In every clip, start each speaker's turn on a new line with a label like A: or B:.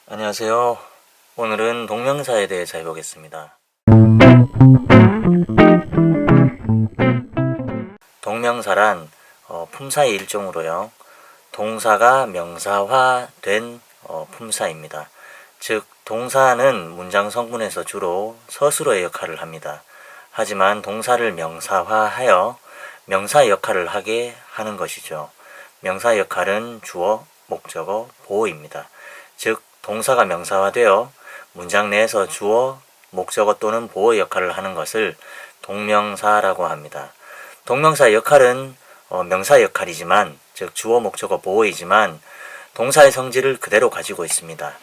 A: 안녕하세요. 오늘은 동명사에 대해서 해보겠습니다. 동명사란 품사의 일종으로요. 동사가 명사화된 품사입니다. 즉 동사는 문장 성분에서 주로 서술어의 역할을 합니다. 하지만 동사를 명사화하여 명사의 역할을 하게 하는 것이죠. 명사의 역할은 주어, 목적어, 보어입니다. 즉 동사가 명사화되어 문장 내에서 주어, 목적어 또는 보어 역할을 하는 것을 동명사라고 합니다. 동명사의 역할은 명사의 역할이지만, 즉 주어, 목적어, 보어이지만 동사의 성질을 그대로 가지고 있습니다.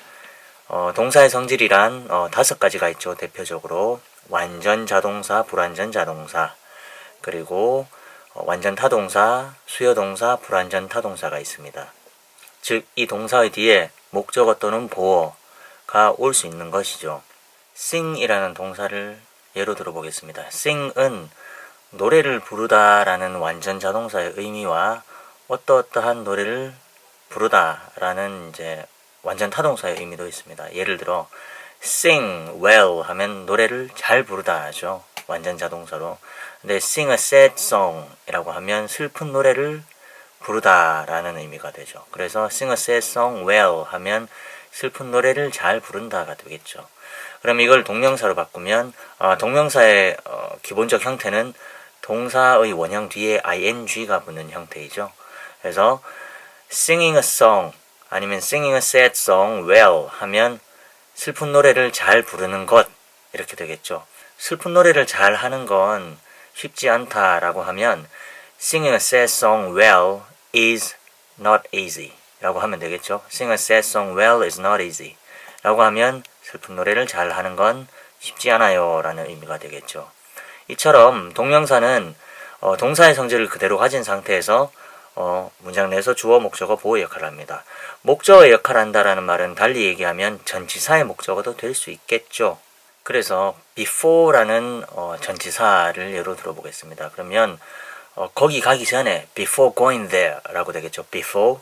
A: 동사의 성질이란 5가지가 있죠. 대표적으로 완전 자동사, 불완전 자동사, 그리고 완전 타동사, 수요동사, 불완전 타동사가 있습니다. 즉 이 동사의 뒤에 목적어 또는 보어가 올 수 있는 것이죠. sing이라는 동사를 예로 들어보겠습니다. sing은 노래를 부르다라는 완전 자동사의 의미와 어떠어떠한 노래를 부르다라는 이제 완전 타동사의 의미도 있습니다. 예를 들어 sing well 하면 노래를 잘 부르다 하죠. 완전 자동사로. 근데 sing a sad song 이라고 하면 슬픈 노래를 부르다라는 의미가 되죠. 그래서 sing a sad song well 하면 슬픈 노래를 잘 부른다가 되겠죠. 그럼 이걸 동명사로 바꾸면 동명사의 기본적 형태는 동사의 원형 뒤에 ing가 붙는 형태이죠. 그래서 singing a song 아니면 singing a sad song well 하면 슬픈 노래를 잘 부르는 것 이렇게 되겠죠. 슬픈 노래를 잘 하는 건 쉽지 않다라고 하면 singing a sad song well is not easy 라고 하면 되겠죠. sing a sad song well is not easy 라고 하면 슬픈 노래를 잘 하는 건 쉽지 않아요 라는 의미가 되겠죠. 이처럼 동명사는 동사의 성질을 그대로 가진 상태에서 문장 내에서 주어, 목적어, 보어 역할을 합니다. 목적어의 역할을 한다라는 말은 달리 얘기하면 전치사의 목적어도 될 수 있겠죠. 그래서 before라는 전치사를 예로 들어보겠습니다. 그러면 거기 가기 전에 before going there 라고 되겠죠. before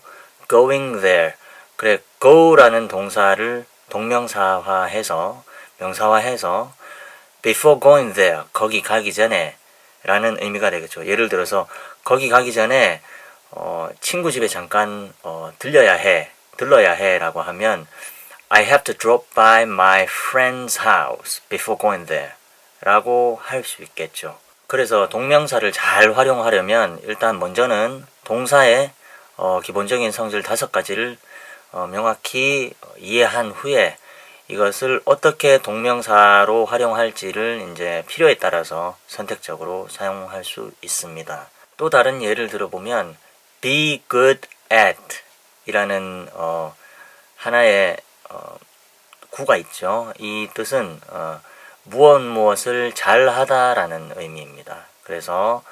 A: going there. 그래 go라는 동사를 동명사화해서 명사화해서 before going there 거기 가기 전에 라는 의미가 되겠죠. 예를 들어서 거기 가기 전에 친구 집에 잠깐 들러야 해 라고 하면 I have to drop by my friend's house before going there 라고 할 수 있겠죠. 그래서 동명사를 잘 활용하려면 일단 먼저는 동사의 기본적인 성질 5가지를 명확히 이해한 후에 이것을 어떻게 동명사로 활용할지를 이제 필요에 따라서 선택적으로 사용할 수 있습니다. 또 다른 예를 들어보면 be good at 이라는 하나의 구가 있죠. 이 뜻은 무엇을 잘하다라는 의미입니다. 그래서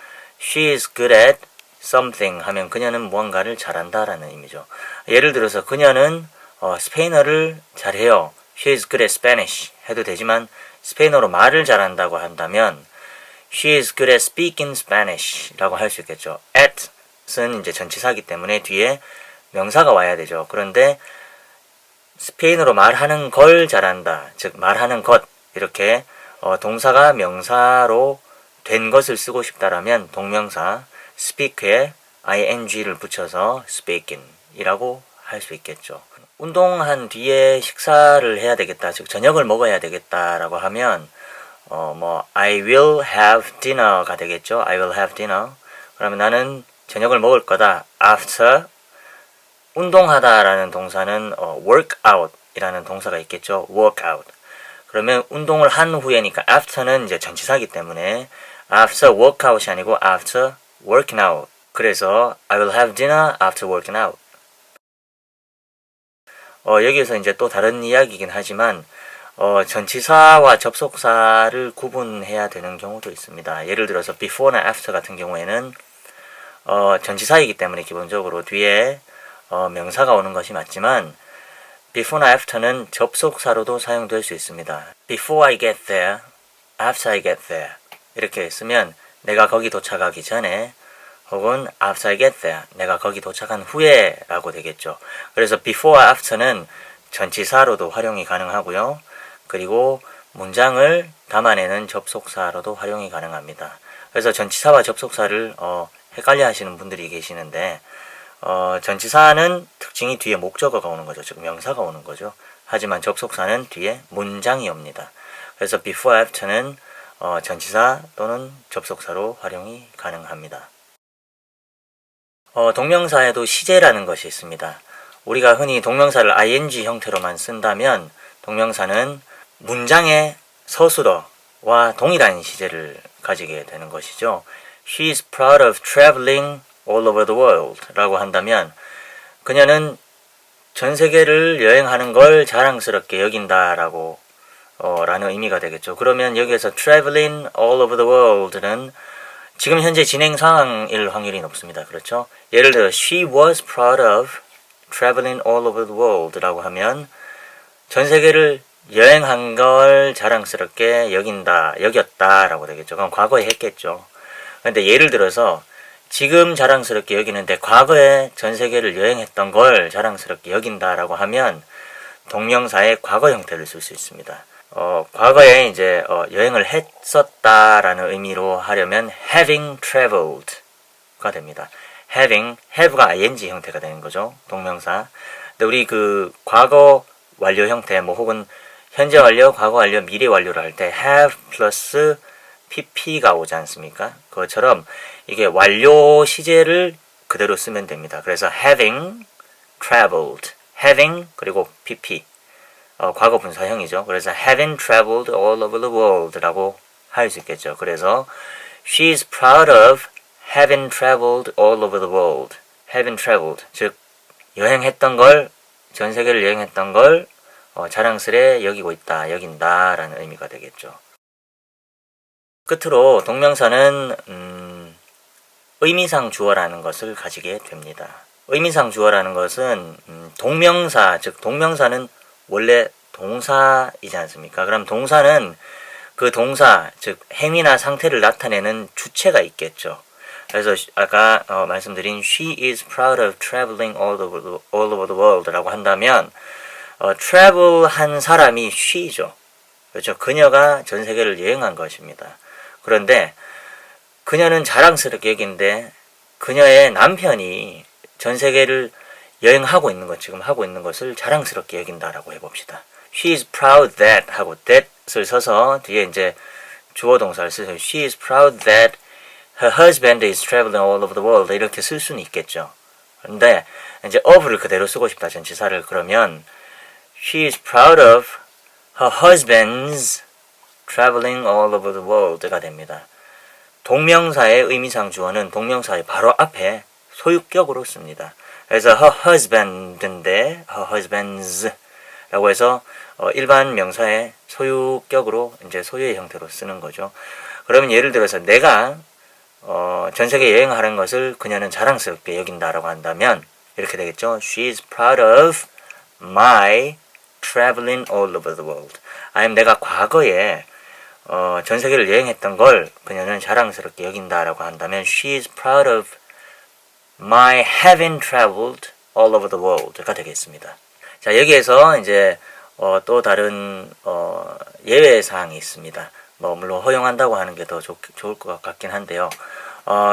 A: she is good at something 하면 그녀는 무언가를 잘한다라는 의미죠. 예를 들어서 그녀는 스페인어를 잘해요. She is good at Spanish 해도 되지만 스페인어로 말을 잘한다고 한다면 She is good at speaking Spanish 라고 할 수 있겠죠. at은 이제 전치사이기 때문에 뒤에 명사가 와야 되죠. 그런데 스페인어로 말하는 걸 잘한다. 즉 말하는 것 이렇게 동사가 명사로 된 것을 쓰고 싶다라면 동명사 speak에 ing를 붙여서 speaking 이라고 할 수 있겠죠. 운동한 뒤에 식사를 해야 되겠다. 즉 저녁을 먹어야 되겠다라고 하면 I will have dinner가 되겠죠. I will have dinner. 그러면 나는 저녁을 먹을 거다. after 운동하다라는 동사는 work out 이라는 동사가 있겠죠. work out. 그러면 운동을 한 후에니까 after는 이제 전치사이기 때문에 after workout이 아니고 after working out. 그래서 I will have dinner after working out. 여기에서 이제 또 다른 이야기이긴 하지만 전치사와 접속사를 구분해야 되는 경우도 있습니다. 예를 들어서 before나 after 같은 경우에는 전치사이기 때문에 기본적으로 뒤에 명사가 오는 것이 맞지만 before나 after는 접속사로도 사용될 수 있습니다. before I get there, after I get there 이렇게 쓰면 내가 거기 도착하기 전에 혹은 after I get there 내가 거기 도착한 후에 라고 되겠죠. 그래서 before, after는 전치사로도 활용이 가능하고요. 그리고 문장을 담아내는 접속사로도 활용이 가능합니다. 그래서 전치사와 접속사를 헷갈려 하시는 분들이 계시는데 전치사는 특징이 뒤에 목적어가 오는 거죠. 즉 명사가 오는 거죠. 하지만 접속사는 뒤에 문장이 옵니다. 그래서 before, after는 전치사 또는 접속사로 활용이 가능합니다. 동명사에도 시제라는 것이 있습니다. 우리가 흔히 동명사를 ing 형태로만 쓴다면 동명사는 문장의 서술어와 동일한 시제를 가지게 되는 것이죠. She is proud of traveling all over the world 라고 한다면 그녀는 전 세계를 여행하는 걸 자랑스럽게 여긴다 라는 의미가 되겠죠. 그러면 여기에서 traveling all over the world는 지금 현재 진행 상황일 확률이 높습니다. 그렇죠? 예를 들어 she was proud of traveling all over the world 라고 하면 전 세계를 여행한 걸 자랑스럽게 여겼다 라고 되겠죠. 그럼 과거에 했겠죠. 근데 예를 들어서 지금 자랑스럽게 여기는데 과거에 전 세계를 여행했던 걸 자랑스럽게 여긴다 라고 하면 동명사의 과거 형태를 쓸 수 있습니다. 과거에 이제 여행을 했었다라는 의미로 하려면 having traveled가 됩니다. have가 ing 형태가 되는 거죠. 동명사. 근데 우리 그 과거 완료 형태 혹은 현재 완료, 과거 완료, 미래 완료를 할 때 have 플러스 pp가 오지 않습니까? 그것처럼 이게 완료 시제를 그대로 쓰면 됩니다. 그래서 having traveled, having 그리고 pp 과거 분사형이죠. 그래서 having traveled all over the world 라고 할 수 있겠죠. 그래서 she is proud of having traveled all over the world. having traveled, 즉 여행했던 걸, 전 세계를 여행했던 걸 자랑스레 여긴다 라는 의미가 되겠죠. 끝으로 동명사는 의미상 주어라는 것을 가지게 됩니다. 의미상 주어라는 것은 동명사, 즉 동명사는 원래 동사이지 않습니까? 그럼 동사는 그 동사, 즉 행위나 상태를 나타내는 주체가 있겠죠. 그래서 아까 말씀드린 she is proud of traveling all over the world 라고 한다면 travel 한 사람이 she죠. 그렇죠. 그녀가 전 세계를 여행한 것입니다. 그런데 그녀는 자랑스럽게 여긴데 그녀의 남편이 전 세계를 여행하고 있는 것, 지금 하고 있는 것을 자랑스럽게 여긴다라고 해봅시다. She is proud that 하고 that을 써서 뒤에 이제 주어 동사를 써서 She is proud that her husband is traveling all over the world 이렇게 쓸 수는 있겠죠. 그런데 이제 of를 그대로 쓰고 싶다 전치사를 그러면 She is proud of her husband's traveling all over the world가 됩니다. 동명사의 의미상 주어는 동명사의 바로 앞에 소유격으로 씁니다. 그래서 her husband인데 her husband's 라고 해서 일반 명사의 소유격으로 이제 소유의 형태로 쓰는 거죠. 그러면 예를 들어서 내가 전 세계 여행하는 것을 그녀는 자랑스럽게 여긴다라고 한다면 이렇게 되겠죠. She is proud of my traveling all over the world. 내가 과거에 전 세계를 여행했던 걸 그녀는 자랑스럽게 여긴다라고 한다면 She is proud of my having traveled all over the world가 되겠습니다. 자, 여기에서 이제 또 다른 예외 사항이 있습니다. 물론 허용한다고 하는 게 더 좋을 것 같긴 한데요.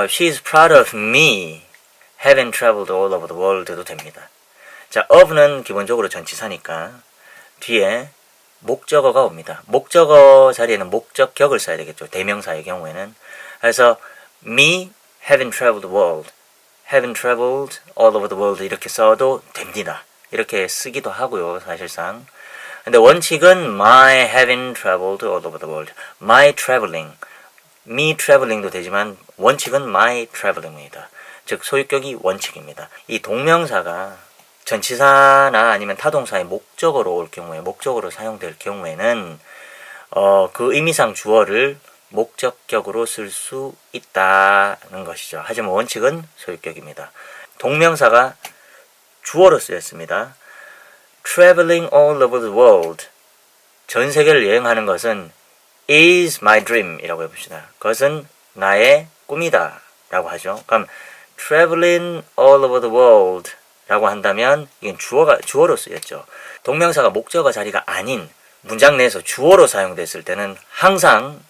A: She is proud of me having traveled all over the world도 됩니다. 자, of는 기본적으로 전치사니까 뒤에 목적어가 옵니다. 목적어 자리에는 목적격을 써야 되겠죠. 대명사의 경우에는. 그래서 me having traveled the world, having traveled all over the world 이렇게 써도 됩니다. 이렇게 쓰기도 하고요. 사실상. 근데 원칙은 my having traveled all over the world, my traveling, me traveling도 되지만 원칙은 my traveling입니다. 즉 소유격이 원칙입니다. 이 동명사가 전치사나 아니면 타동사의 목적어로 올 경우에, 목적어로 사용될 경우에는 그 의미상 주어를 목적격으로 쓸 수 있다는 것이죠. 하지만 원칙은 소유격입니다. 동명사가 주어로 쓰였습니다. Traveling all over the world, 전 세계를 여행하는 것은 is my dream 이라고 해봅시다. 그것은 나의 꿈이다 라고 하죠. 그럼 traveling all over the world 라고 한다면 이건 주어로 쓰였죠. 동명사가 목적어 자리가 아닌 문장 내에서 주어로 사용됐을 때는 항상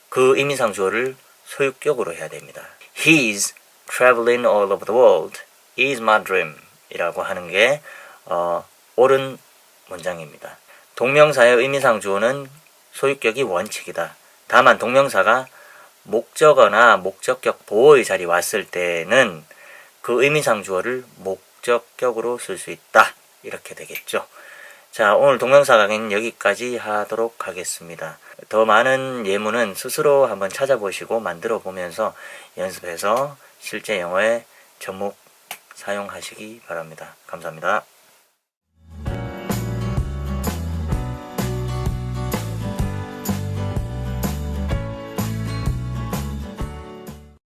A: 그 의미상 주어를 소유격으로 해야 됩니다. He's traveling all over the world is my dream 이라고 하는 게 옳은 문장입니다. 동명사의 의미상 주어는 소유격이 원칙이다. 다만 동명사가 목적어나 목적격 보어의 자리 왔을 때는 그 의미상 주어를 목적격으로 쓸 수 있다. 이렇게 되겠죠. 자, 오늘 동명사 강의는 여기까지 하도록 하겠습니다. 더 많은 예문은 스스로 한번 찾아보시고 만들어 보면서 연습해서 실제 영어에 접목 사용하시기 바랍니다. 감사합니다.